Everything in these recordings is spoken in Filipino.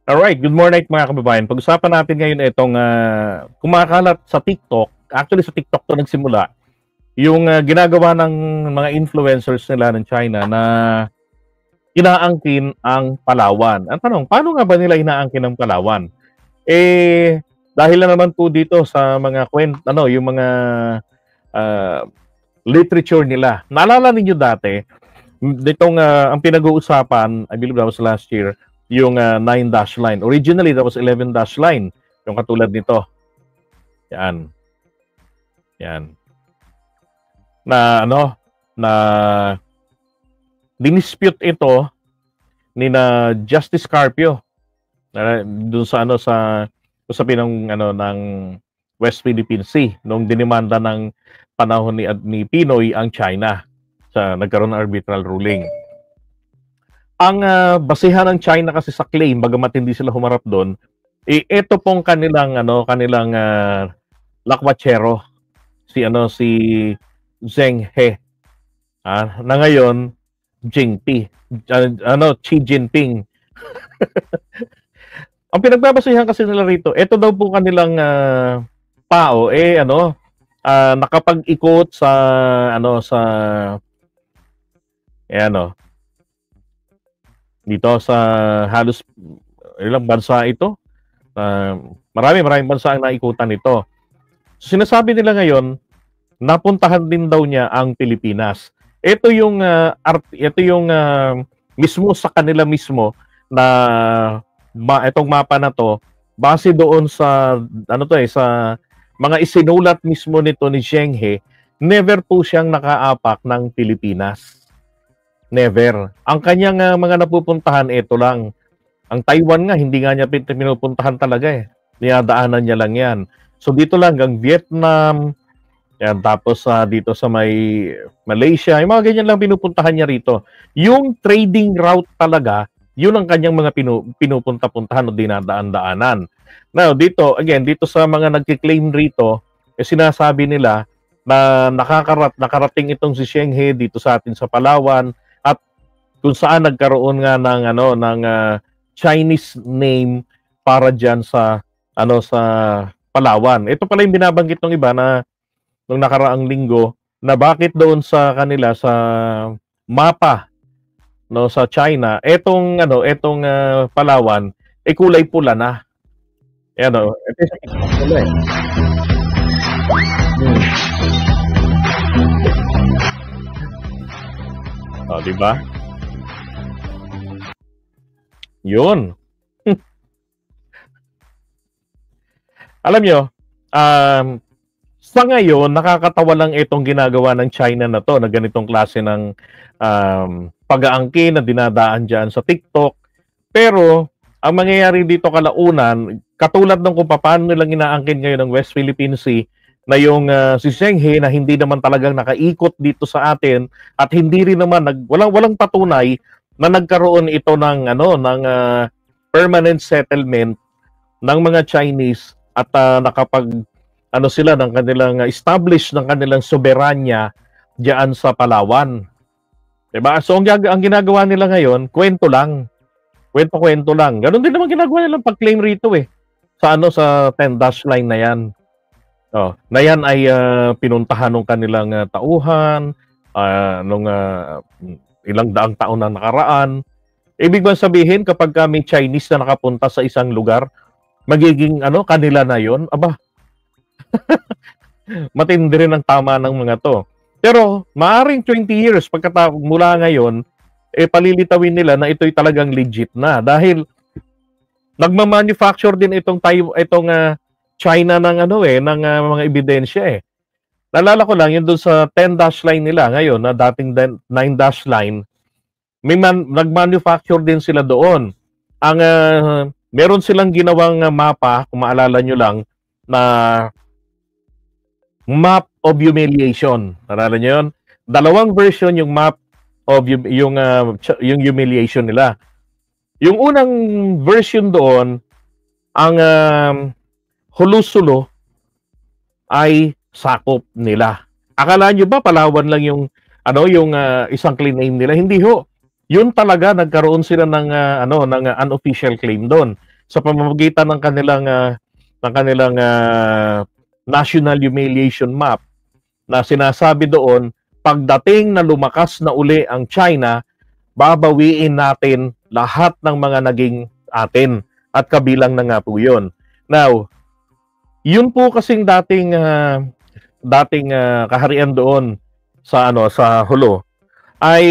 Alright, good morning mga kababayan. Pag-usapan natin ngayon itong kumakalat sa TikTok. Actually, sa TikTok to nagsimula. Yung ginagawa ng mga influencers nila ng China na inaangkin ang Palawan. Ang tanong, paano nga ba nila inaangkin ang Palawan? Dahil na naman po dito sa mga yung mga uh, literature nila. Naalala ninyo dati, ang pinag-uusapan, I believe that was last year, yung 9-dash line. Originally, that was 11-dash line. Yung katulad nito. Yan. Yan. Na dinispute ito ni na Justice Carpio doon sa sa usapin ng West Philippine Sea nung dinimanda ng panahon ni Pinoy ang China sa nagkaroon ng arbitral ruling. Ang basihan ng China kasi sa claim, bagamat hindi sila humarap doon, ito pong kanilang lakwachero, si Zheng He, na ngayon Xi Jinping. Ang pinagbabasihan kasi nila rito, ito daw po kanilang tao nakapag-ikot sa dito sa halos ilang bansa ito. Maraming bansa ang naikutan nito. So, sinasabi nila ngayon, napuntahan din daw niya ang Pilipinas. Ito yung mismo sa kanila mismo na itong mapa na to base doon sa sa mga isinulat mismo nito ni Zheng He, never po siyang nakaapak ng Pilipinas. Never. Ang kanyang mga napupuntahan, ito lang. Ang Taiwan nga, hindi nga niya pinupuntahan talaga eh. Dinadaanan niya lang yan. So dito lang, hanggang Vietnam, yan, tapos dito sa may Malaysia, yung mga ganyan lang pinupuntahan niya rito. Yung trading route talaga, yun ang kanyang mga pinupunta-puntahan o dinadaan-daanan. Now, dito sa mga nagkiklaim rito, sinasabi nila na nakarating itong si Zheng He dito sa atin sa Palawan, at kung saan nagkaroon nga ng Chinese name para diyan sa sa Palawan. Ito pala yung binabanggit ng iba na nung nakaraang linggo, na bakit doon sa kanila sa mapa sa China, etong Palawan kulay pula na. Ito sa pula eh. Di ba? Yun. Alam nyo, sa ngayon, nakakatawa lang itong ginagawa ng China na to, na ganitong klase ng pag-aangkin na dinadaan dyan sa TikTok. Pero, ang mangyayari dito kalaunan, katulad ng kung paano nilang inaangkin ngayon ng West Philippine Sea, na yung si Zheng He na hindi naman talagang nakaikot dito sa atin, at hindi rin naman walang patunay na nagkaroon ito ng permanent settlement ng mga Chinese, at nakapag sila ng kanilang establish ng kanilang soberanya diyan sa Palawan. Diba? So ang ginagawa nila ngayon, kwento lang. Kwento lang. Ganun din naman ginagawa nila pag-claim rito eh. Sa sa 10-dash line na yan. Na yan ay pinuntahan ng kanilang tauhan nung ilang daang taon na nakaraan. Ibig bang sabihin, kapag may Chinese na nakapunta sa isang lugar, magiging kanila na yon? Aba, matindi rin ang tama ng mga to. Pero maaring 20 years mula ngayon, palilitawin nila na ito'y talagang legit na, dahil nagma-manufacture din itong China ng ng mga ebidensya eh. Naalala ko lang yun doon sa 10-dash line nila ngayon, na dating 9-dash line, nag-manufacture din sila doon. Ang meron silang ginawang mapa, kung maalala nyo lang, na map of humiliation. Naalala nyo yun? Dalawang version yung map of yung humiliation nila. Yung unang version doon, ang hulusulo ay sakop nila. Akala nyo ba Palawan lang yung isang claim name nila? Hindi ho. Yun talaga, nagkaroon sila ng unofficial claim doon. sa pamamagitan ng kanilang national humiliation map na sinasabi doon, pagdating na lumakas na uli ang China, babawiin natin lahat ng mga naging atin at kabilang na nga po yun. Now, yun po kasing dating kaharian doon sa Hulo ay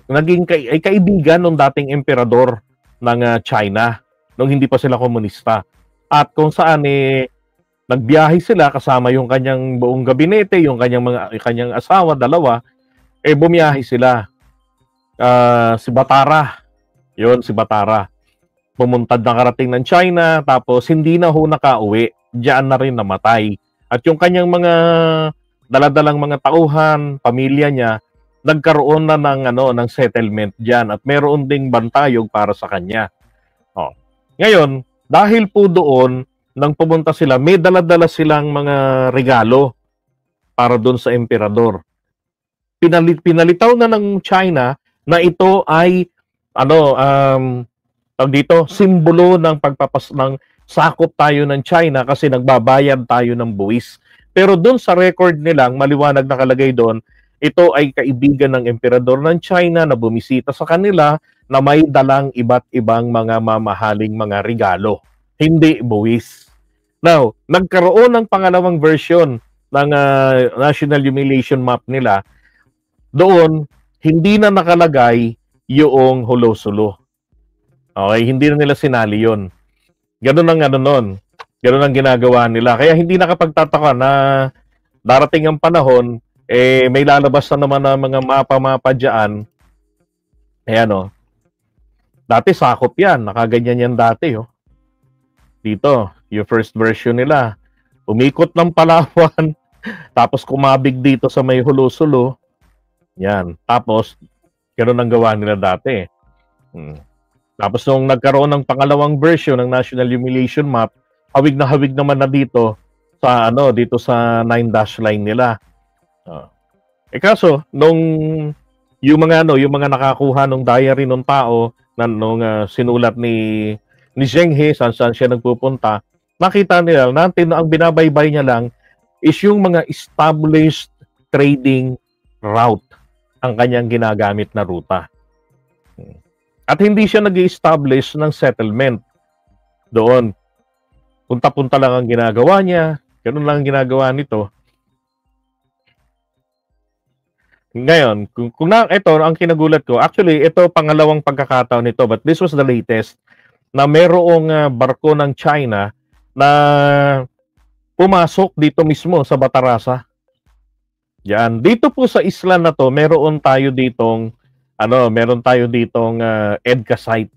naging kaibigan ng dating emperador ng China nung hindi pa sila komunista. At kung saan nagbiyahe sila kasama yung kanyang buong gabinete, yung kanyang asawa, dalawa, bumiyahe sila. Si Batara. Yun, si Batara. Pumuntad na karating ng China, tapos hindi na ho nakauwi. Diyan na rin namatay. At yung kanyang mga daladalang mga tauhan, pamilya niya, nagkaroon na ng settlement diyan at meron ding bantayog para sa kanya. Ngayon, dahil po doon, nang pumunta sila, may dala-dala silang mga regalo para doon sa emperador. Pinalitaw na ng China na ito ay simbolo ng ng sakop tayo ng China kasi nagbabayad tayo ng buwis. Pero doon sa record nilang maliwanag nakalagay doon, ito ay kaibigan ng emperador ng China na bumisita sa kanila na may dalang iba't ibang mga mamahaling mga regalo. Hindi buwis. Now, nagkaroon ng pangalawang version ng national humiliation map nila. Doon, hindi na nakalagay yung Hulo-Sulo. Okay, hindi na nila sinali yun. Ganun ang ginagawa nila. Kaya hindi nakapagtataka na darating ang panahon, may lalabas na naman ng mga mapa-mapa dyan. Ayan dati sakop yan. Nakaganyan yan dati Dito, yung first version nila. Umikot ng Palawan, tapos kumabig dito sa may Hulo-Sulo. Yan. Tapos, gano'n ang gawa nila dati. Tapos nung nagkaroon ng pangalawang version ng National Humiliation Map, hawig naman na dito sa 9-dash line nila. Kaso nung yung mga nakakuha ng diary ng tao nung sinulat ni Zheng He saan siya nagpupunta, nakita nila natin na ang binabaybay niya lang is yung mga established trading route ang kanyang ginagamit na ruta. At hindi siya nag-establish ng settlement doon. Punta-punta lang ang ginagawa niya. Ganun lang ang ginagawa nito. Ngayon, ito ang kinagulat ko. Actually, ito pangalawang pagkakataon nito, but this was the latest na merong barko ng China na pumasok dito mismo sa Batarasa. Yan. Dito po sa isla na to, meron tayo ditong EDCA site.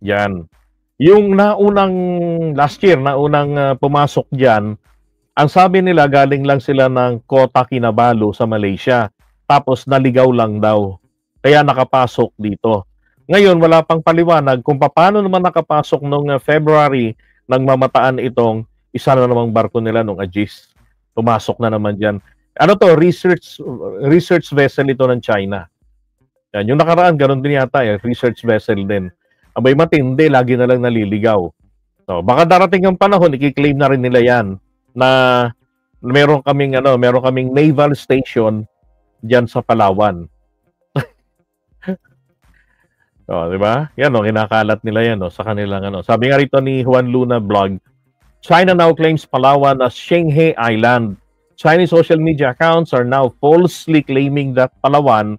Yan. Yung last year, pumasok dyan, ang sabi nila galing lang sila ng Kota Kinabalu sa Malaysia. Tapos naligaw lang daw. Kaya nakapasok dito. Ngayon, wala pang paliwanag kung paano naman nakapasok noong February nang mamataan itong isa na namang barko nila nung Aegis. Pumasok na naman dyan. Research vessel ito ng China. Yan, yung nakaraan, ganun din yata, research vessel din. Abay matindi, lagi na lang naliligaw. So, baka darating ang panahon, i-claim na rin nila yan na meron kaming naval station diyan sa Palawan. Di ba? Yan kinakalat nila yan sa kanilang Sabi nga rito ni Juan Luna blog, China now claims Palawan as Shenghe Island. Chinese social media accounts are now falsely claiming that Palawan,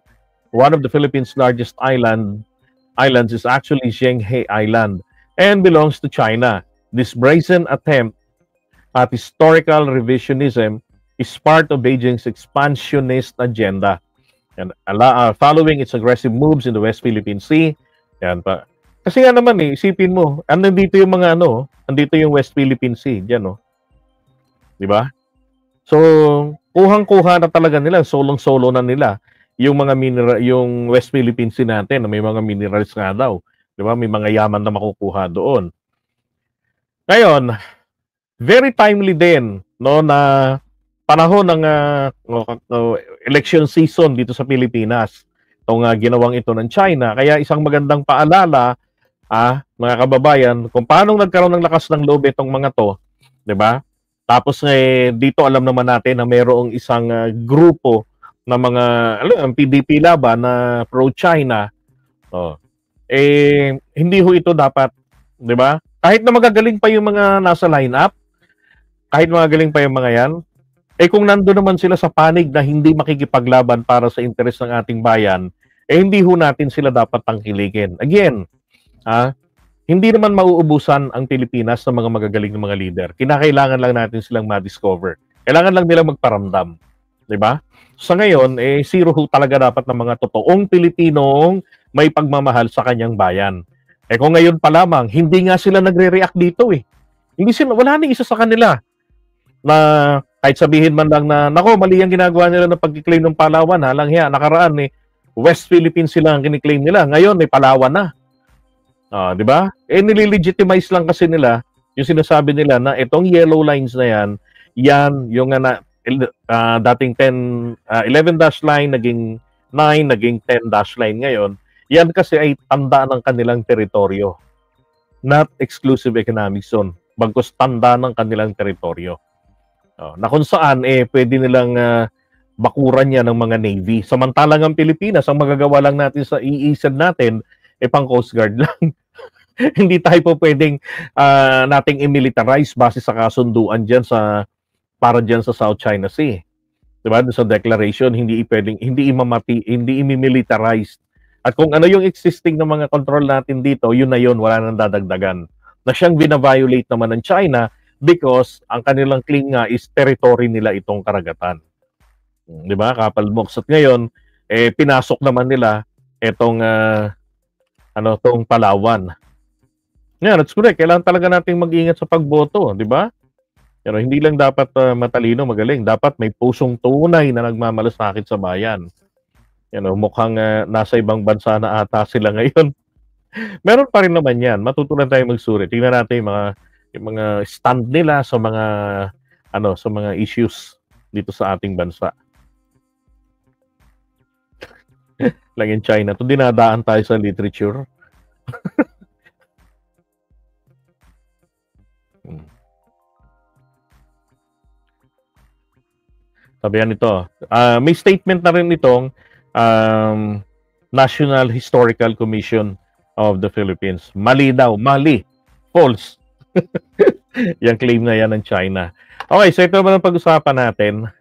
one of the Philippines' largest islands, is actually Shenghe Island and belongs to China. This brazen attempt at historical revisionism is part of Beijing's expansionist agenda. And following its aggressive moves in the West Philippine Sea, yan pa. Kasi nga naman isipin mo, andito yung andito yung West Philippine Sea, diyan Di ba? So, kuhang-kuha na talaga nila, solong-solo na nila yung mga yung West Philippine Sea natin, may mga minerals nga daw. Di ba? May mga yaman na makukuha doon. Ngayon, very timely din na panahon ng election season dito sa Pilipinas. Itong ginawang ito ng China. Kaya isang magandang paalala mga kababayan, kung paano nagkaroon ng lakas ng loob itong mga to, 'di ba? Tapos dito alam naman natin na mayroong isang grupo na mga ang PDP laban na pro-China. Oh. Hindi ho ito dapat, 'di ba? Kahit na magagaling pa yung mga nasa lineup, kahit magagaling pa yung mga 'yan, kung nandoon naman sila sa panig na hindi makikipaglaban para sa interes ng ating bayan, hindi ho natin sila dapat tangkilikin. Again, hindi naman mauubusan ang Pilipinas ng mga magagaling na mga leader. Kinakailangan lang natin silang ma-discover. Kailangan lang nilang magparamdam. 'Di ba? Sa ngayon, zero ho talaga dapat ng mga totoong Pilipinong may pagmamahal sa kanyang bayan. Kung ngayon pa lamang, hindi nga sila nagre-react dito eh. Hindi sila, wala nang isa sa kanila na kahit sabihin man lang na, nako, mali ang ginagawa nila ng pag-claim ng Palawan, halang hiya, nakaraan West Philippines sila ang kiniklaim nila. Ngayon, Palawan na. Di ba? Nililegitimize lang kasi nila yung sinasabi nila na itong yellow lines na yan yung dating 11 dash line, naging 9, naging 10 dash line ngayon. Yan kasi ay tanda ng kanilang teritoryo. Not exclusive economic zone. Bagkus tanda ng kanilang teritoryo. Na kung saan, pwede nilang bakuran yan ng mga Navy. Samantalang ang Pilipinas, ang magagawa lang natin sa iisad natin, pang Coast Guard lang. Hindi tayo po pwedeng nating i-militarize base sa kasunduan dyan para dyan sa South China Sea. Diba? Sa declaration, hindi i-militarize. At kung ano yung existing ng mga control natin dito, yun na yun, wala nang dadagdagan. Na siyang bina-violate naman ng China because ang kanilang claim nga is territory nila itong karagatan. Diba? Kapalmoks. At ngayon, pinasok naman nila itong tong Palawan. Yeah, that's correct. Kailangan talaga nating mag-ingat sa pagboto, di ba? Pero hindi lang dapat matalino, magaling. Dapat may pusong tunay na nagmamalasakit sa bayan. Mukhang nasa ibang bansa na ata sila ngayon. Meron pa rin naman yan. Matutunan tayo magsuri. Tingnan natin yung mga stand nila sa mga issues dito sa ating bansa. Lang in China. Ito dinadaan tayo sa literature. Sabihan nito. May statement na rin itong National Historical Commission of the Philippines. Mali daw. Mali. False. Yung claim na yan ng China. Okay, so ito naman ang pag-usapan natin.